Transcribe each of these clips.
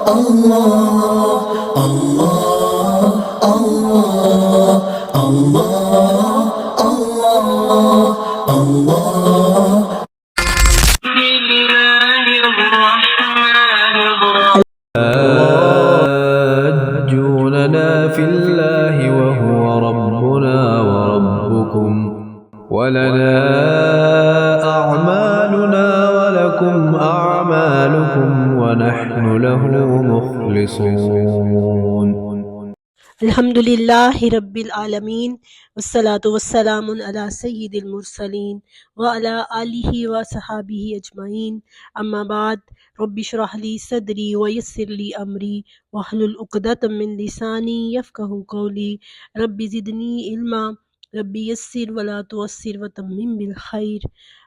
اللہ اللہ اللہ اللہ اللہ اللہ يحاجوننا في الله وهو ربنا وربكم ولنا أعمالنا ولكم أعمالكم ونحن له مخلصون. الحمدللہ رب العالمین والصلاة والسلام علی سید المرسلین وعلی آلہ وصحابہ اجمعین. اما بعد، رب اشرح لی صدری ویسر لی امری واحلل عقدۃ من لسانی یفقہوا قولی. رب زدنی علما، رب یسر ولا تعسر وتمم بالخیر.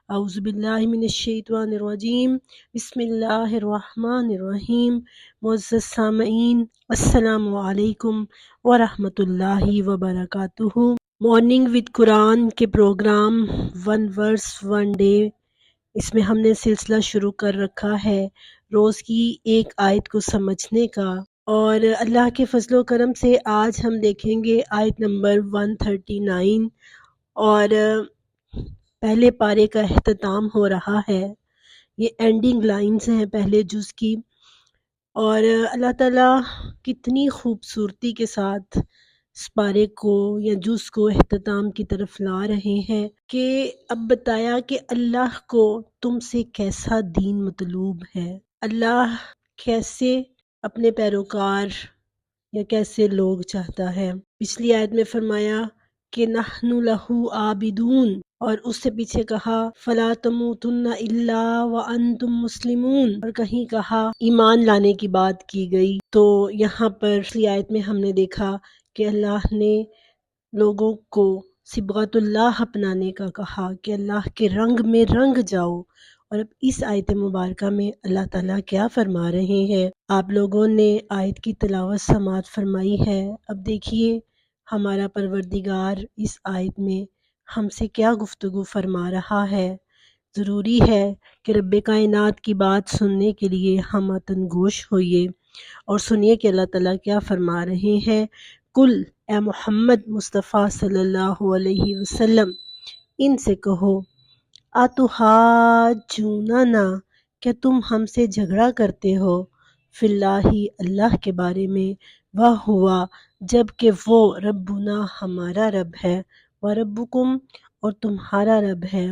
اعوذ باللہ من الشیطان الرجیم، بسم اللہ الرحمن الرحیم. معزز سامعین، السلام علیکم ورحمۃ اللہ وبرکاتہ. مارننگ ود قرآن کے program one verse one day, اس میں ہم نے سلسلہ شروع کر رکھا ہے روز کی ایک آیت کو سمجھنے کا، اور اللہ کے فضل و کرم سے آج ہم دیکھیں گے آیت نمبر 139، اور پہلے پارے کا اختتام ہو رہا ہے. یہ اینڈنگ لائنز ہیں پہلے جز کی، اور اللہ تعالیٰ کتنی خوبصورتی کے ساتھ اس پارے کو یا جز کو اختتام کی طرف لا رہے ہیں کہ اب بتایا کہ اللہ کو تم سے کیسا دین مطلوب ہے، اللہ کیسے اپنے پیروکار یا کیسے لوگ چاہتا ہے. پچھلی آیت میں فرمایا کہ نحن لہ عابدون، اور اس سے پیچھے کہا فلا تموتن الا وانتم مسلمون، اور کہیں کہا ایمان لانے کی بات کی گئی. تو یہاں پر پچھلی آیت میں ہم نے دیکھا کہ اللہ نے لوگوں کو صبغت اللہ اپنانے کا کہا کہ اللہ کے رنگ میں رنگ جاؤ. اور اب اس آیت مبارکہ میں اللہ تعالیٰ کیا فرما رہے ہیں؟ آپ لوگوں نے آیت کی تلاوت سماعت فرمائی ہے. اب دیکھیے ہمارا پروردگار اس آیت میں ہم سے کیا گفتگو فرما رہا ہے. ضروری ہے کہ رب کائنات کی بات سننے کے لیے ہم وطن گوش ہوئیے اور سنیے کہ اللہ تعالیٰ کیا فرما رہے ہیں. کل، اے محمد مصطفیٰ صلی اللہ علیہ وسلم، ان سے کہو اتحاجوننا، کیا تم ہم سے جھگڑا کرتے ہو، فی اللہ اللہ کے بارے میں، وہ ہوا جب کہ وہ ربنا ہمارا رب ہے، وربکم اور تمہارا رب ہے،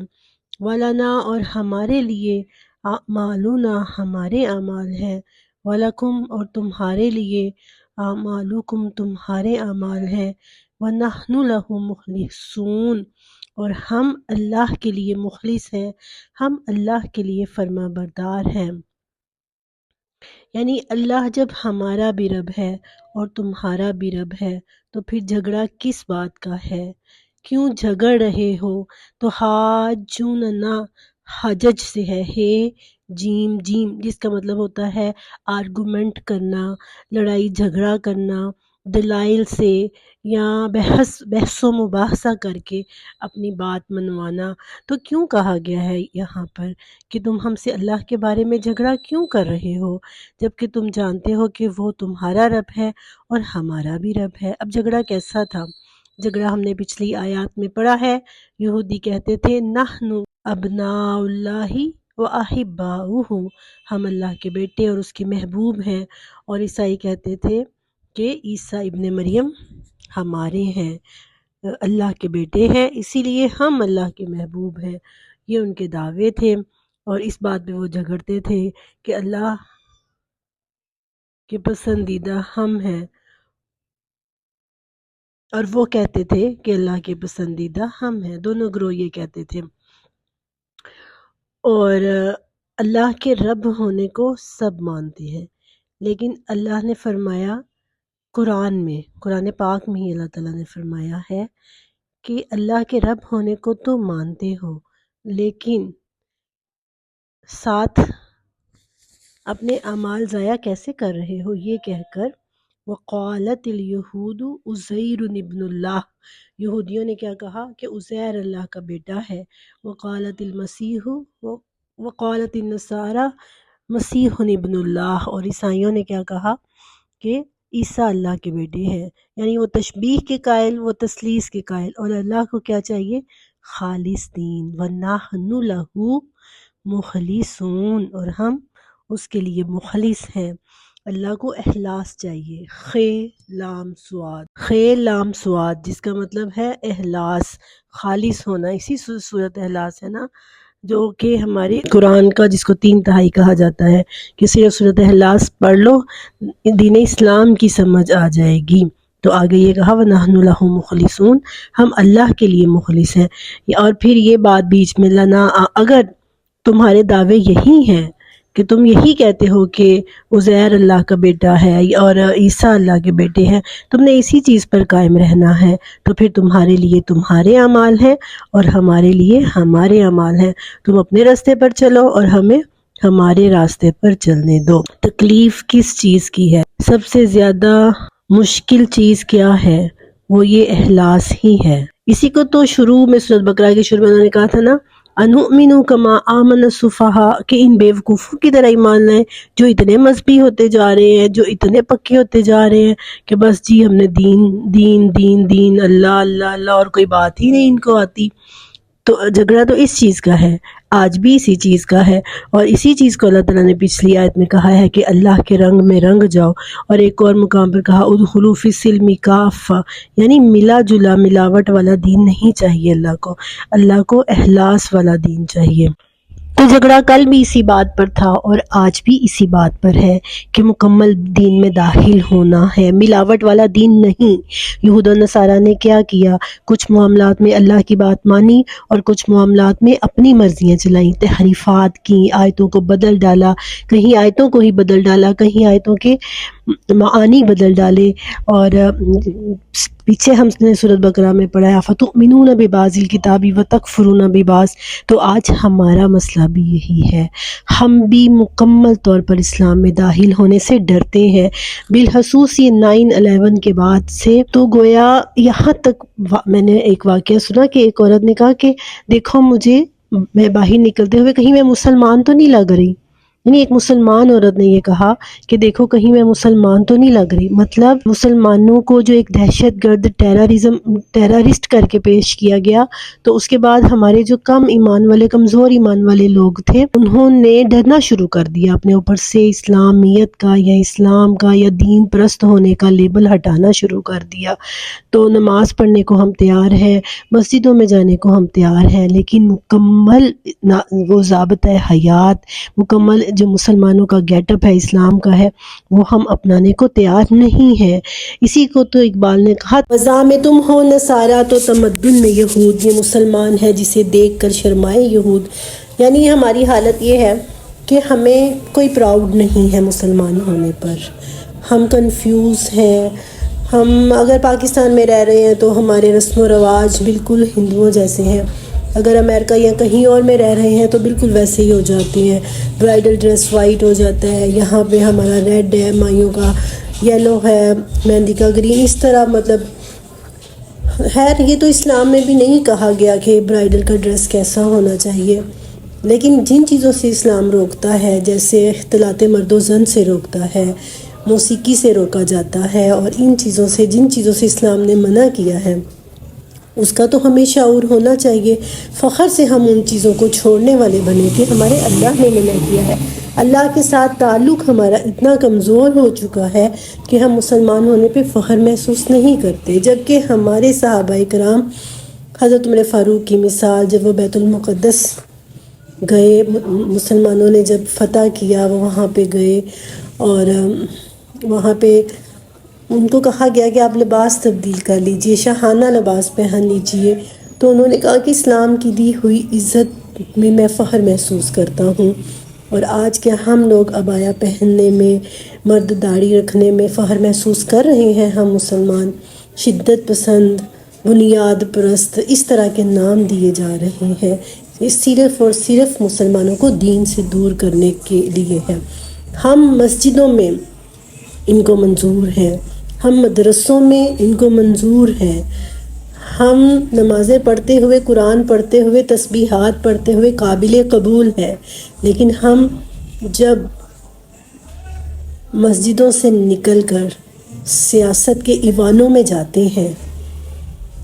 ولنا اور ہمارے لیے، اعمالنا ہمارے اعمال ہیں، ولکم اور تمہارے لیے، اعمالکم تمہارے اعمال ہیں، ونحن لہ مخلصون اور ہم اللہ کے لیے مخلص ہیں، ہم اللہ کے لیے فرما بردار ہیں. یعنی اللہ جب ہمارا بھی رب ہے اور تمہارا بھی رب ہے تو پھر جھگڑا کس بات کا ہے؟ کیوں جھگڑ رہے ہو؟ تو حاجوننا حجج سے ہے، ہے جیم جیم، جس کا مطلب ہوتا ہے آرگومنٹ کرنا، لڑائی جھگڑا کرنا، دلائل سے یا بحث و مباحثہ کر کے اپنی بات منوانا. تو کیوں کہا گیا ہے یہاں پر کہ تم ہم سے اللہ کے بارے میں جھگڑا کیوں کر رہے ہو، جبکہ تم جانتے ہو کہ وہ تمہارا رب ہے اور ہمارا بھی رب ہے. اب جھگڑا کیسا تھا؟ جھگڑا ہم نے پچھلی آیات میں پڑھا ہے. یہودی کہتے تھے نحن ابناء اللہ و احباؤہ، ہم اللہ کے بیٹے اور اس کے محبوب ہیں، اور عیسائی کہتے تھے کہ عیسیٰ ابن مریم ہمارے ہیں، اللہ کے بیٹے ہیں، اسی لیے ہم اللہ کے محبوب ہیں. یہ ان کے دعوے تھے، اور اس بات پہ وہ جھگڑتے تھے کہ اللہ کے پسندیدہ ہم ہیں، اور وہ کہتے تھے کہ اللہ کے پسندیدہ ہم ہیں. دونوں گروہ یہ کہتے تھے. اور اللہ کے رب ہونے کو سب مانتے ہیں، لیکن اللہ نے فرمایا قرآن میں، قرآن پاک میں ہی اللہ تعالیٰ نے فرمایا ہے کہ اللہ کے رب ہونے کو تو مانتے ہو، لیکن ساتھ اپنے اعمال ضائع کیسے کر رہے ہو، یہ کہہ کر وقالت الیہود عزیر ابن اللہ، یہودیوں نے کیا کہا کہ عزیر اللہ کا بیٹا ہے. وقالت المسیح وقالت النصارى مسیح ابن اللہ، اور عیسائیوں نے کیا کہا کہ عیسیٰ اللہ کے بیٹے ہیں، یعنی وہ تشبیہ کے قائل، وہ تثلیث کے قائل، اور اللہ کو کیا چاہیے؟ خالص دین، وَنَحْنُ لَهُ مُخْلِصُونَ، اور ہم اس کے لیے مخلص ہیں۔ اللہ کو اخلاص چاہیے، خے لام سواد جس کا مطلب ہے اخلاص، خالص ہونا، اسی صورت اخلاص ہے نا جو کہ ہمارے قرآن کا جس کو 3 تہائی کہا جاتا ہے، کہ صرف صورت اخلاص پڑھ لو دین اسلام کی سمجھ آ جائے گی۔ تو آگے یہ کہا وَنَحْنُ لَهُ مُخْلِصُونَ، ہم اللہ کے لیے مخلص ہیں۔ اور پھر یہ بات بیچ میں لنا، اگر تمہارے دعوے یہی ہیں کہ تم یہی کہتے ہو کہ عزیر اللہ کا بیٹا ہے اور عیسیٰ اللہ کے بیٹے ہیں، تم نے اسی چیز پر قائم رہنا ہے، تو پھر تمہارے لیے تمہارے اعمال ہیں اور ہمارے لیے ہمارے اعمال ہیں۔ تم اپنے راستے پر چلو اور ہمیں ہمارے راستے پر چلنے دو۔ تکلیف کس چیز کی ہے؟ سب سے زیادہ مشکل چیز کیا ہے؟ وہ یہ اخلاص ہی ہے۔ اسی کو تو شروع میں سورۃ بقرہ کے شروع میں انہوں نے کہا تھا نا، اَنُؤْمِنُ كَمَا آمَنَ السُّفَهَاءُ، کہ ان بے وقوفوں کی طرح ایمان لائیں جو اتنے مذہبی ہوتے جا رہے ہیں، جو اتنے پکے ہوتے جا رہے ہیں کہ بس جی ہم نے دین دین دین دین، اللہ اللہ اللہ، اور کوئی بات ہی نہیں ان کو آتی۔ تو جھگڑا تو اس چیز کا ہے، آج بھی اسی چیز کا ہے، اور اسی چیز کو اللہ تعالیٰ نے پچھلی آیت میں کہا ہے کہ اللہ کے رنگ میں رنگ جاؤ، اور ایک اور مقام پر کہا ادخلوا فی السلم کافہ، یعنی ملا جلا ملاوٹ والا دین نہیں چاہیے اللہ کو اخلاص والا دین چاہیے۔ تو جھگڑا کل بھی اسی بات پر تھا اور آج بھی اسی بات پر ہے کہ مکمل دین میں داخل ہونا ہے، ملاوٹ والا دین نہیں۔ یہود و نصارہ نے کیا کیا؟ کچھ معاملات میں اللہ کی بات مانی اور کچھ معاملات میں اپنی مرضیاں چلائیں، تحریفات کی، آیتوں کو بدل ڈالا، کہیں آیتوں کو ہی بدل ڈالا، کہیں آیتوں کے معانی بدل ڈالے۔ اور پیچھے ہم نے سورۃ بقرہ میں پڑھا ہے فَتُؤْمِنُونَ بِبَعْضِ الْكِتَابِ وَتَكْفُرُونَ بِبَعْضٍ، تو آج ہمارا مسئلہ بھی یہی ہے، ہم بھی مکمل طور پر اسلام میں داخل ہونے سے ڈرتے ہیں، بالخصوص یہ 9/11 کے بعد سے۔ تو گویا یہاں تک میں نے ایک واقعہ سنا کہ ایک عورت نے کہا کہ دیکھو مجھے، میں باہر نکلتے ہوئے کہیں میں مسلمان تو نہیں لگ رہی، یعنی ایک مسلمان عورت نے یہ کہا کہ دیکھو کہیں میں مسلمان تو نہیں لگ رہی، مطلب مسلمانوں کو جو ایک دہشت گرد ٹیررسٹ کر کے پیش کیا گیا، تو اس کے بعد ہمارے جو کم ایمان والے، کمزور ایمان والے لوگ تھے، انہوں نے ڈرنا شروع کر دیا، اپنے اوپر سے اسلامیت کا یا اسلام کا یا دین پرست ہونے کا لیبل ہٹانا شروع کر دیا۔ تو نماز پڑھنے کو ہم تیار ہیں، مسجدوں میں جانے کو ہم تیار ہیں، لیکن مکمل وہ ضابطۂ حیات، مکمل جو مسلمانوں کا گیٹ اپ ہے اسلام کا ہے، وہ ہم اپنانے کو تیار نہیں ہیں۔ اسی کو تو اقبال نے کہا وَضَا میں تم ہو نصارہ تو تمدن میں یہود، یہ مسلمان ہے جسے دیکھ کر شرمائے یہود، یعنی ہماری حالت یہ ہے کہ ہمیں کوئی پراؤڈ نہیں ہے مسلمان ہونے پر، ہم کنفیوز ہیں۔ ہم اگر پاکستان میں رہ رہے ہیں تو ہمارے رسم و رواج بالکل ہندوؤں جیسے ہیں، اگر امریکہ یا کہیں اور میں رہ رہے ہیں تو بالکل ویسے ہی ہو جاتے ہیں، برائڈل ڈریس وائٹ ہو جاتا ہے، یہاں پہ ہمارا ریڈ ہے، مائیوں کا یلو ہے، مہندی کا گرین، اس طرح مطلب خیر یہ تو اسلام میں بھی نہیں کہا گیا کہ برائڈل کا ڈریس کیسا ہونا چاہیے، لیکن جن چیزوں سے اسلام روکتا ہے، جیسے اختلاط مرد و زن سے روکتا ہے، موسیقی سے روکا جاتا ہے، اور ان چیزوں سے جن چیزوں سے اسلام نے منع کیا ہے اس کا تو ہمیں شعور ہونا چاہیے۔ فخر سے ہم ان چیزوں کو چھوڑنے والے بنے کہ ہمارے اللہ نے منع کیا ہے، اللہ کے ساتھ تعلق ہمارا اتنا کمزور ہو چکا ہے کہ ہم مسلمان ہونے پہ فخر محسوس نہیں کرتے، جبکہ ہمارے صحابہ کرام، حضرت عمر فاروق کی مثال، جب وہ بیت المقدس گئے، مسلمانوں نے جب فتح کیا، وہ وہاں پہ گئے اور وہاں پہ ان کو کہا گیا کہ آپ لباس تبدیل کر لیجئے، شاہانہ لباس پہن لیجئے، تو انہوں نے کہا کہ اسلام کی دی ہوئی عزت میں میں فخر محسوس کرتا ہوں۔ اور آج کیا ہم لوگ عبایا پہننے میں، مرد داڑھی رکھنے میں فخر محسوس کر رہے ہیں؟ ہم مسلمان شدت پسند، بنیاد پرست، اس طرح کے نام دیے جا رہے ہیں، صرف اور صرف مسلمانوں کو دین سے دور کرنے کے لیے ہے۔ ہم مسجدوں میں ان کو منظور ہیں، ہم مدرسوں میں ان کو منظور ہیں، ہم نمازیں پڑھتے ہوئے، قرآن پڑھتے ہوئے، تسبیحات پڑھتے ہوئے قابل قبول ہے، لیکن ہم جب مسجدوں سے نکل کر سیاست کے ایوانوں میں جاتے ہیں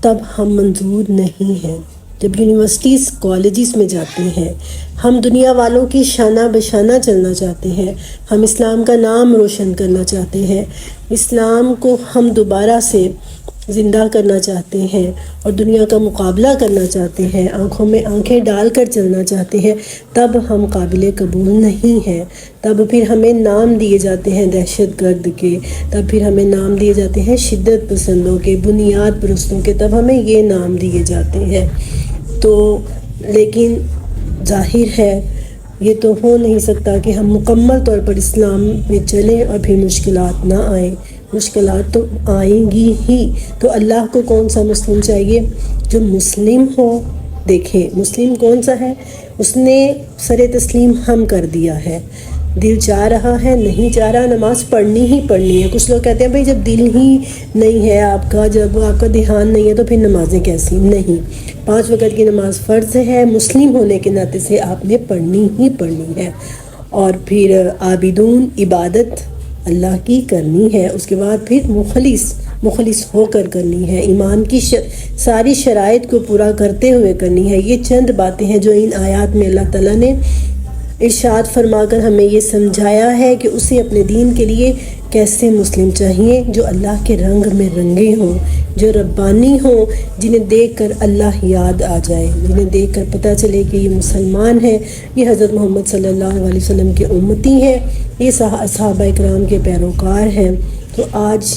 تب ہم منظور نہیں ہیں. جب یونیورسٹیز کالجز میں جاتے ہیں ہم دنیا والوں کی شانہ بشانہ چلنا چاہتے ہیں. ہم اسلام کا نام روشن کرنا چاہتے ہیں. اسلام کو ہم دوبارہ سے زندہ کرنا چاہتے ہیں اور دنیا کا مقابلہ کرنا چاہتے ہیں. آنکھوں میں آنکھیں ڈال کر چلنا چاہتے ہیں. تب ہم قابل قبول نہیں ہیں. تب پھر ہمیں نام دیے جاتے ہیں دہشت گرد کے. تب پھر ہمیں نام دیے جاتے ہیں شدت پسندوں کے، بنیاد پرستوں کے. تب ہمیں یہ نام دیے جاتے ہیں. تو لیکن ظاہر ہے یہ تو ہو نہیں سکتا کہ ہم مکمل طور پر اسلام میں چلیں اور پھر مشکلات نہ آئیں. مشکلات تو آئیں گی ہی. تو اللہ کو کون سا مسلم چاہیے؟ جو مسلم ہو. دیکھیں مسلم کون سا ہے؟ اس نے سر تسلیم ہم کر دیا ہے. دل چاہ رہا ہے، نہیں چاہ رہا، نماز پڑھنی ہی پڑھنی ہے. کچھ لوگ کہتے ہیں بھائی جب دل ہی نہیں ہے آپ کا، جب آپ کا دھیان نہیں ہے تو پھر نمازیں کیسی؟ نہیں، 5 وقت کی نماز فرض ہے. مسلم ہونے کے ناطے سے آپ نے پڑھنی ہی پڑھنی ہے. اور پھر عابدون، عبادت اللہ کی کرنی ہے. اس کے بعد پھر مخلص ہو کر کرنی ہے. ایمان کی ساری شرائط کو پورا کرتے ہوئے کرنی ہے. یہ چند باتیں ہیں جو ان آیات میں اللہ تعالیٰ نے ارشاد فرما کر ہمیں یہ سمجھایا ہے کہ اسے اپنے دین کے لیے کیسے مسلم چاہیے. جو اللہ کے رنگ میں رنگے ہوں، جو ربانی ہوں، جنہیں دیکھ کر اللہ یاد آ جائے، جنہیں دیکھ کر پتہ چلے کہ یہ مسلمان ہیں، یہ حضرت محمد صلی اللہ علیہ وسلم کے امتی ہیں، یہ صحابہ اکرام کے پیروکار ہیں. تو آج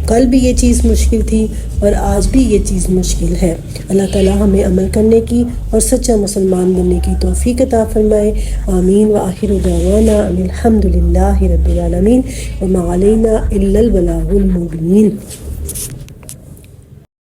کل بھی یہ چیز مشکل تھی اور آج بھی یہ چیز مشکل ہے. اللہ تعالیٰ ہمیں عمل کرنے کی اور سچا مسلمان بننے کی توفیق عطا فرمائے. آمین. وآخر دعوانا ان الحمد للہ رب العالمین وما علینا الا البلاغ المبین.